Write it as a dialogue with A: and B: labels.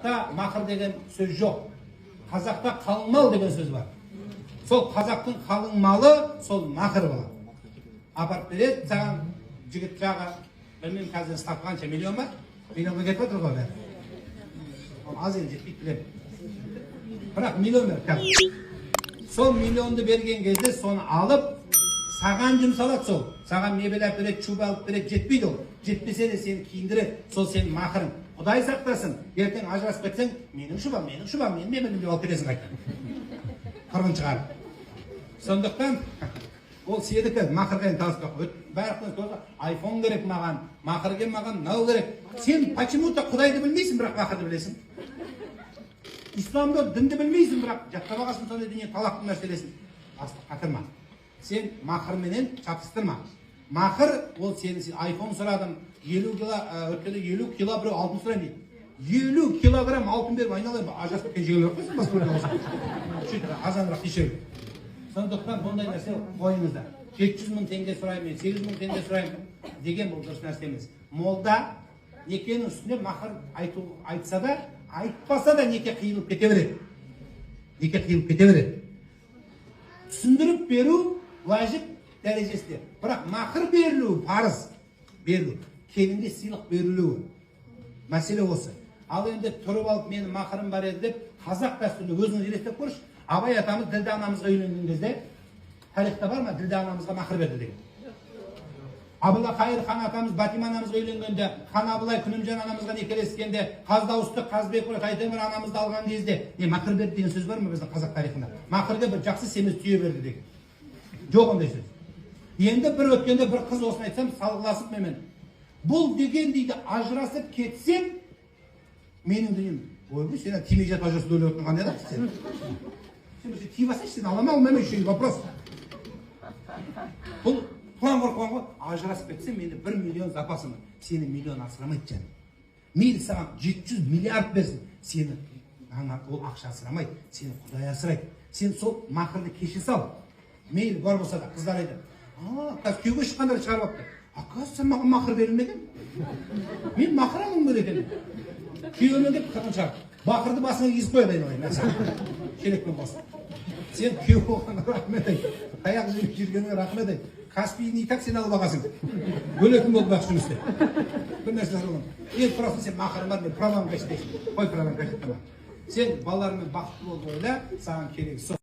A: Қазақта мақыр деген сөз жоқ. Қазақта қалың мал деген сөз бар. Сол қазақтың қалың малы сол мақыр болады. Апарып береді саған жігіт жағы, білмеймін қазір ставка қанша, миллион ба? Миллионға кетіп отыр ғой бәрі. Аз енді жетпейді білемін. Бірақ миллион беріп. Сол миллионды берген кезде соны алып, саған жұмсалады сол. Саған мебель алып береді, шуба алып береді, жетпейді ол. Жетпесе де сені киіндіреді, сол сенің мақырың. Құдай сақтасын, ертең ажырасып кетсең, менің шубам, менің мебелімді алып кетесің қайтадан. Қырғын шығарып. Сондықтан ол сенікі, мақырға енді таныспақ. Бәріқтен көзі, айфон керек маған, мақырге маған мынау керек. Сен почему-то Құдайды білмейсің, бірақ мақырды білесің. Исламда дінді білмейсің, бірақ жаттамағасын сондай дүние талақтың мәселесін. Қатырма. Сен мақырменен шатыстырма. Мақыр ол сені айфон сұрадым, 50 кило біреу алтын сұрайын дейді. 50 килограмм алтын беріп айналайын, ажырасып кеткен жегелер қойсын. Азанырақ кешеу. Сондықтан бұндай нәрсе ойыңызда. 700 мың теңге сұраймын, 800 мың теңге сұраймын деген бұл дұрыс нәрсе емес. Молда некенің үстіне мақыр айтса да, айтпаса да неке қиылып кете береді. Неке қиылып кете береді. Түсіндіріп беру уәжіп дәрежесінде. Бірақ мақыр берілуі парыз. Берілу. Келінге сыйлық берілуі. Мәселе осы. Ал енді тұрып алып мені мақырым бар еді деп, қазақ дәстүрінде өзіңіз елестеп көрші. Абай атамыз Ділдә анамызға үйленген кезде, тарихта бар ма Ділдә анамызға мақыр берді деген? Абылайқайыр хан атамыз Батима анамызға үйленгенде, хан Абылай Күнімжан анамызға некелескенде, Қаздауысты Қазбекұлы Тайтемір анамызды алған кезде, мақыр берді деген сөз бар ма біздің қазақ тарихында? Мақырға бір жақсы семіз түйе берді деген. Жоқ ондай сөз. Енді бір өткенде бір қыз осын айтсам, салғыласып менімен. Бұл деген дейді, ажырасып кетсем, менің деймін, ойбай, сен тимей жатып ажырасып өліп отырған еді сен. Сен бір тиіп алсайшы, сен алама алмаймын еще вопрос. Бұл план қорқуан ғой, ажырасып кетсем, менде 1 миллион запасым бар. Сені миллион асырамайды жаным. Мейлі саған 700 миллиард берсін, сені ол ақша асырамайды, сені Құдай асырайды. Сен сол мақырды кеше сал. Мейлі бар болса да қыздар айтады. Қазір күйеуге шыққандар шығарып апты. Оказывается, маған мақыр берілмеген. Мен мақыр алуым керек екен. Күйеуімен деп қырқын шығарып. Бақырды басына кигізіп қояды айналайын. Шелекпен басып. Сен күйеу болғанға рахмет айт. Таяқ жеп жүргеніңе рахмет айт. Каспийін и так сен алып алғансың. Өлетін болып бақ жұмысты. Бір нәрсе жасалған. Енді просто сен мақырың бар, мен правам қашты дейсің. Қой правам қашты. Сен балалармен бақытты бол ойла, саған керек сол.